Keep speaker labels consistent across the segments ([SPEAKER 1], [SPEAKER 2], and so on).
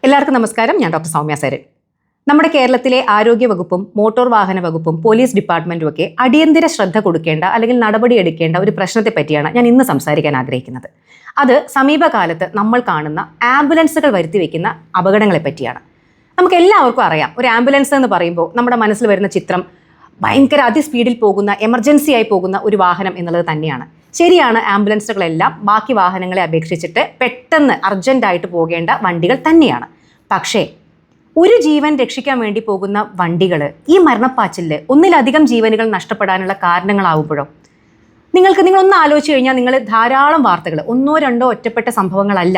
[SPEAKER 1] എല്ലാവർക്കും നമസ്കാരം. ഞാൻ ഡോക്ടർ സൗമ്യ സരൻ. നമ്മുടെ കേരളത്തിലെ ആരോഗ്യ വകുപ്പും മോട്ടോർ വാഹന വകുപ്പും പോലീസ് ഡിപ്പാർട്ട്മെന്റും ഒക്കെ അടിയന്തര ശ്രദ്ധ കൊടുക്കേണ്ട അല്ലെങ്കിൽ നടപടി എടുക്കേണ്ട ഒരു പ്രശ്നത്തെ പറ്റിയാണ് ഞാൻ ഇന്ന് സംസാരിക്കാൻ ആഗ്രഹിക്കുന്നത്. അത് സമീപകാലത്ത് നമ്മൾ കാണുന്ന ആംബുലൻസുകൾ വരുത്തി വെക്കുന്ന അപകടങ്ങളെ പറ്റിയാണ്. നമുക്ക് എല്ലാവർക്കും അറിയാം, ഒരു ആംബുലൻസ് എന്ന് പറയുമ്പോൾ നമ്മുടെ മനസ്സിൽ വരുന്ന ചിത്രം ഭയങ്കര അതിസ്പീഡിൽ പോകുന്ന, എമർജൻസി ആയി പോകുന്ന ഒരു വാഹനം എന്നുള്ളത് തന്നെയാണ്. ശരിയാണ്, ആംബുലൻസുകളെല്ലാം ബാക്കി വാഹനങ്ങളെ അപേക്ഷിച്ചിട്ട് പെട്ടെന്ന് അർജന്റായിട്ട് പോകേണ്ട വണ്ടികൾ തന്നെയാണ്. പക്ഷേ ഒരു ജീവൻ രക്ഷിക്കാൻ വേണ്ടി പോകുന്ന വണ്ടികൾ ഈ മരണപ്പാച്ചില് ഒന്നിലധികം ജീവനുകൾ നഷ്ടപ്പെടാനുള്ള കാരണങ്ങളാവുമ്പോഴോ നിങ്ങളൊന്ന് ആലോചിച്ച് കഴിഞ്ഞാൽ നിങ്ങൾ ധാരാളം വാർത്തകൾ, ഒന്നോ രണ്ടോ ഒറ്റപ്പെട്ട സംഭവങ്ങളല്ല,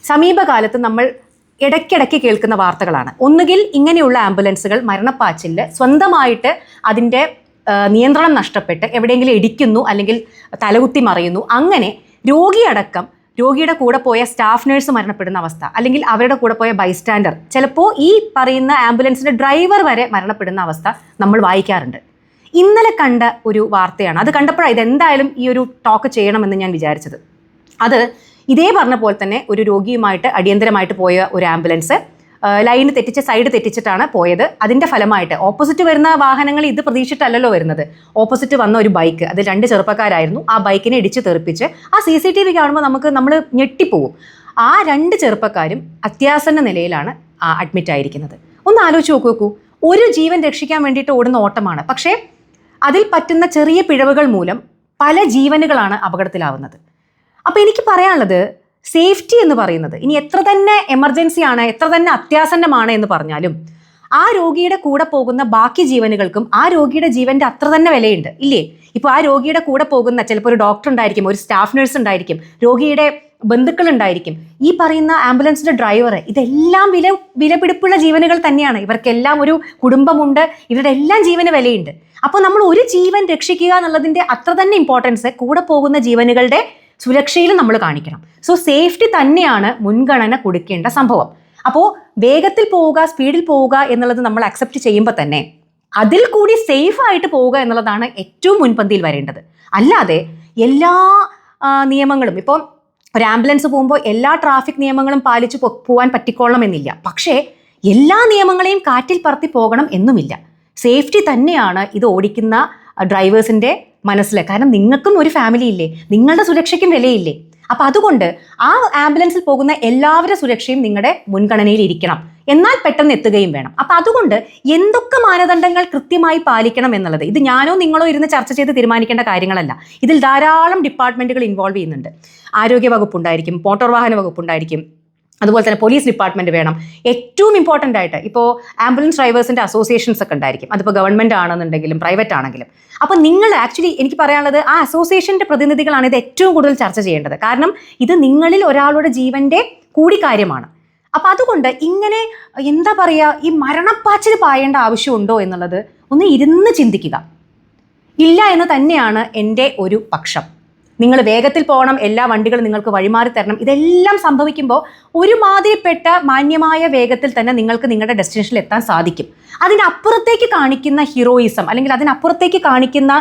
[SPEAKER 1] സമീപകാലത്ത് നമ്മൾ ഇടയ്ക്കിടയ്ക്ക് കേൾക്കുന്ന വാർത്തകളാണ്. ഒന്നുകിൽ ഇങ്ങനെയുള്ള ആംബുലൻസുകൾ മരണപ്പാച്ചില് സ്വന്തമായിട്ട് അതിൻ്റെ നിയന്ത്രണം നഷ്ടപ്പെട്ട് എവിടെയെങ്കിലും ഇടിക്കുന്നു, അല്ലെങ്കിൽ തലകുത്തി മറിയുന്നു. അങ്ങനെ രോഗിയുടെ കൂടെ പോയ സ്റ്റാഫ് നഴ്സ് മരണപ്പെടുന്ന അവസ്ഥ, അല്ലെങ്കിൽ അവരുടെ കൂടെ പോയ ബൈസ്റ്റാൻഡർ, ചിലപ്പോൾ ഈ പറയുന്ന ആംബുലൻസിൻ്റെ ഡ്രൈവർ വരെ മരണപ്പെടുന്ന അവസ്ഥ നമ്മൾ വായിക്കാറുണ്ട്. ഇന്നലെ കണ്ട ഒരു വാർത്തയാണ്. അത് കണ്ടപ്പോഴാണ് ഇതെന്തായാലും ഈ ഒരു ടോക്ക് ചെയ്യണമെന്ന് ഞാൻ വിചാരിച്ചത്. അത് ഇതേ പറഞ്ഞ പോലെ തന്നെ ഒരു രോഗിയുമായിട്ട് അടിയന്തരമായിട്ട് പോയ ഒരു ആംബുലൻസ് ലൈന് തെറ്റിച്ച് സൈഡ് തെറ്റിച്ചിട്ടാണ് പോയത്. അതിൻ്റെ ഫലമായിട്ട് ഓപ്പോസിറ്റ് വരുന്ന വാഹനങ്ങൾ ഇത് പ്രതീക്ഷിച്ചിട്ടല്ലല്ലോ വരുന്നത്. ഓപ്പോസിറ്റ് വന്ന ഒരു ബൈക്ക്, അതിൽ 2 ചെറുപ്പക്കാരായിരുന്നു. ആ ബൈക്കിനെ ഇടിച്ച് തെറിപ്പിച്ച് ആ CCTV കാണുമ്പോൾ നമ്മൾ ഞെട്ടിപ്പോവും. ആ 2 ചെറുപ്പക്കാരും അത്യാസന്ന നിലയിലാണ് അഡ്മിറ്റ് ആയിരിക്കുന്നത്. ഒന്ന് ആലോചിച്ച് നോക്കൂ. ഒരു ജീവൻ രക്ഷിക്കാൻ വേണ്ടിയിട്ട് ഓടുന്ന ഓട്ടമാണ്. പക്ഷേ അതിൽ പറ്റുന്ന ചെറിയ പിഴവുകൾ മൂലം പല ജീവനുകളാണ് അപകടത്തിലാവുന്നത്. അപ്പോൾ എനിക്ക് പറയാനുള്ളത്, സേഫ്റ്റി എന്ന് പറയുന്നത് ഇനി എത്ര തന്നെ എമർജൻസി ആണ്, എത്ര തന്നെ അത്യാസന്നമാണ് എന്ന് പറഞ്ഞാലും ആ രോഗിയുടെ കൂടെ പോകുന്ന ബാക്കി ജീവനുകൾക്കും ആ രോഗിയുടെ ജീവന്റെ അത്ര തന്നെ വിലയുണ്ട്, ഇല്ലേ? ഇപ്പോൾ ആ രോഗിയുടെ കൂടെ പോകുന്ന ചിലപ്പോൾ ഒരു ഡോക്ടർ ഉണ്ടായിരിക്കും, ഒരു സ്റ്റാഫ് നഴ്സ് ഉണ്ടായിരിക്കും, രോഗിയുടെ ബന്ധുക്കൾ ഉണ്ടായിരിക്കും, ഈ പറയുന്ന ആംബുലൻസിന്റെ ഡ്രൈവർ, ഇതെല്ലാം വിലപിടിപ്പുള്ള ജീവനുകൾ തന്നെയാണ്. ഇവർക്കെല്ലാം ഒരു കുടുംബമുണ്ട്, ഇവരുടെ എല്ലാം ജീവന് വിലയുണ്ട്. അപ്പോൾ നമ്മൾ ഒരു ജീവൻ രക്ഷിക്കുക എന്നുള്ളതിന്റെ അത്ര തന്നെ ഇമ്പോർട്ടൻസ് കൂടെ പോകുന്ന ജീവനുകളുടെ സുരക്ഷയിലും നമ്മൾ കാണിക്കണം. സോ സേഫ്റ്റി തന്നെയാണ് മുൻഗണന കൊടുക്കേണ്ട സംഭവം. അപ്പോൾ വേഗത്തിൽ പോവുക, സ്പീഡിൽ പോവുക എന്നുള്ളത് നമ്മൾ അക്സെപ്റ്റ് ചെയ്യുമ്പോൾ തന്നെ അതിൽ കൂടി സേഫ് ആയിട്ട് പോവുക എന്നുള്ളതാണ് ഏറ്റവും മുൻപന്തിയിൽ വരേണ്ടത്. അല്ലാതെ എല്ലാ നിയമങ്ങളും, ഇപ്പോൾ ഒരു ആംബുലൻസ് പോകുമ്പോൾ എല്ലാ ട്രാഫിക് നിയമങ്ങളും പാലിച്ച് പോകാൻ പറ്റിക്കൊള്ളണമെന്നില്ല. പക്ഷേ എല്ലാ നിയമങ്ങളെയും കാറ്റിൽ പറത്തി പോകണം എന്നുമില്ല. സേഫ്റ്റി തന്നെയാണ് ഇത് ഓടിക്കുന്ന ഡ്രൈവേഴ്സിൻ്റെ മനസ്സിൽ. കാരണം നിങ്ങൾക്കും ഒരു ഫാമിലി ഇല്ലേ, നിങ്ങളുടെ സുരക്ഷയ്ക്കും വിലയില്ലേ. അപ്പം അതുകൊണ്ട് ആ ആംബുലൻസിൽ പോകുന്ന എല്ലാവരുടെ സുരക്ഷയും നിങ്ങളുടെ മുൻഗണനയിൽ ഇരിക്കണം. എന്നാൽ പെട്ടെന്ന് എത്തുകയും വേണം. അപ്പം അതുകൊണ്ട് എന്തൊക്കെ മാനദണ്ഡങ്ങൾ കൃത്യമായി പാലിക്കണം എന്നുള്ളത് ഇത് ഞാനോ നിങ്ങളോ ഇരുന്ന് ചർച്ച ചെയ്ത് തീരുമാനിക്കേണ്ട കാര്യങ്ങളല്ല. ഇതിൽ ധാരാളം ഡിപ്പാർട്ട്മെൻറ്റുകൾ ഇൻവോൾവ് ചെയ്യുന്നുണ്ട്. ആരോഗ്യ വകുപ്പുണ്ടായിരിക്കും, മോട്ടോർ വാഹന വകുപ്പുണ്ടായിരിക്കും, അതുപോലെ തന്നെ പോലീസ് ഡിപ്പാർട്ട്മെന്റ് വേണം. ഏറ്റവും ഇമ്പോർട്ടൻ്റ് ആയിട്ട് ഇപ്പോൾ ആംബുലൻസ് ഡ്രൈവേഴ്സിൻ്റെ അസോസിയേഷൻസ് ഒക്കെ ഉണ്ടായിരിക്കും. അതിപ്പോൾ ഗവൺമെൻറ് ആണെന്നുണ്ടെങ്കിലും പ്രൈവറ്റ് ആണെങ്കിലും. അപ്പോൾ നിങ്ങൾ ആക്ച്വലി എനിക്ക് പറയാനുള്ളത്, ആ അസോസിയേഷൻ്റെ പ്രതിനിധികളാണ് ഇത് ഏറ്റവും കൂടുതൽ ചർച്ച ചെയ്യേണ്ടത്. കാരണം ഇത് നിങ്ങളിൽ ഒരാളുടെ ജീവൻ്റെ കൂടി കാര്യമാണ്. അപ്പം അതുകൊണ്ട് ഇങ്ങനെ എന്താ പറയുക, ഈ മരണപ്പാച്ചിൽ പായേണ്ട ആവശ്യമുണ്ടോ എന്നുള്ളത് ഒന്ന് ഇരുന്ന് ചിന്തിക്കുക. ഇല്ല എന്ന് തന്നെയാണ് എൻ്റെ ഒരു പക്ഷം. നിങ്ങൾ വേഗത്തിൽ പോകണം, എല്ലാ വണ്ടികളും നിങ്ങൾക്ക് വഴിമാറി തരണം. ഇതെല്ലാം സംഭവിക്കുമ്പോൾ ഒരുമാതിരിപ്പെട്ട മാന്യമായ വേഗത്തിൽ തന്നെ നിങ്ങൾക്ക് നിങ്ങളുടെ ഡെസ്റ്റിനേഷനിൽ എത്താൻ സാധിക്കും. അതിനപ്പുറത്തേക്ക് കാണിക്കുന്ന ഹീറോയിസം, അല്ലെങ്കിൽ അതിനപ്പുറത്തേക്ക് കാണിക്കുന്ന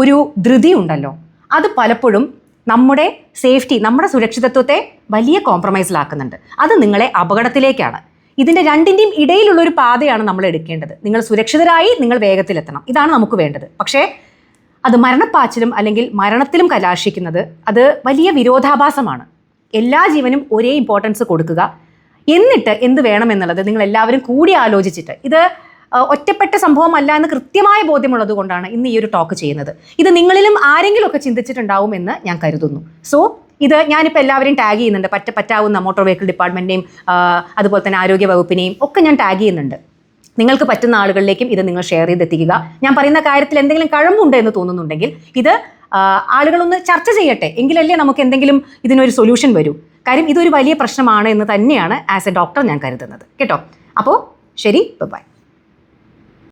[SPEAKER 1] ഒരു ധൃതി ഉണ്ടല്ലോ, അത് പലപ്പോഴും നമ്മുടെ സേഫ്റ്റി, നമ്മുടെ സുരക്ഷിതത്വത്തെ വലിയ കോംപ്രമൈസിലാക്കുന്നുണ്ട്. അത് നിങ്ങളെ അപകടത്തിലേക്കാണ്. ഇതിൻ്റെ രണ്ടിൻ്റെയും ഇടയിലുള്ളൊരു പാതയാണ് നമ്മൾ എടുക്കേണ്ടത്. നിങ്ങൾ സുരക്ഷിതരായി നിങ്ങൾ വേഗത്തിലെത്തണം, ഇതാണ് നമുക്ക് വേണ്ടത്. പക്ഷേ അത് മരണപ്പാച്ചിലും അല്ലെങ്കിൽ മരണത്തിലും കലാശിക്കുന്നത് അത് വലിയ വിരോധാഭാസമാണ്. എല്ലാ ജീവനും ഒരേ ഇമ്പോർട്ടൻസ് കൊടുക്കുക. എന്നിട്ട് എന്ത് വേണമെന്നുള്ളത് നിങ്ങൾ എല്ലാവരും കൂടി ആലോചിച്ചിട്ട്, ഇത് ഒറ്റപ്പെട്ട സംഭവമല്ല എന്ന് കൃത്യമായ ബോധ്യമുള്ളത് കൊണ്ടാണ് ഇന്ന് ഈ ഒരു ടോക്ക് ചെയ്യുന്നത്. ഇത് നിങ്ങളിലും ആരെങ്കിലുമൊക്കെ ചിന്തിച്ചിട്ടുണ്ടാവും എന്ന് ഞാൻ കരുതുന്നു. സോ ഇത് ഞാനിപ്പോൾ എല്ലാവരെയും ടാഗ് ചെയ്യുന്നുണ്ട്. പറ്റാവുന്ന മോട്ടോർ വെഹിക്കിൾ ഡിപ്പാർട്ട്മെൻറ്റിനെയും അതുപോലെ തന്നെ ആരോഗ്യ വകുപ്പിനെയും ഒക്കെ ഞാൻ ടാഗ് ചെയ്യുന്നുണ്ട്. നിങ്ങൾക്ക് പറ്റുന്ന ആളുകളിലേക്കും ഇത് നിങ്ങൾ ഷെയർ ചെയ്തെത്തിക്കുക. ഞാൻ പറയുന്ന കാര്യത്തിൽ എന്തെങ്കിലും കഴമ്പുണ്ട് എന്ന് തോന്നുന്നുണ്ടെങ്കിൽ ഇത് ആളുകളൊന്ന് ചർച്ച ചെയ്യട്ടെ, എങ്കിലല്ലേ നമുക്ക് എന്തെങ്കിലും ഇതിനൊരു സൊല്യൂഷൻ വരൂ. കാര്യം ഇതൊരു വലിയ പ്രശ്നമാണ് എന്ന് തന്നെയാണ് ആസ് എ ഡോക്ടർ ഞാൻ കരുതുന്നത് കേട്ടോ. അപ്പോൾ ശരി, ബൈ.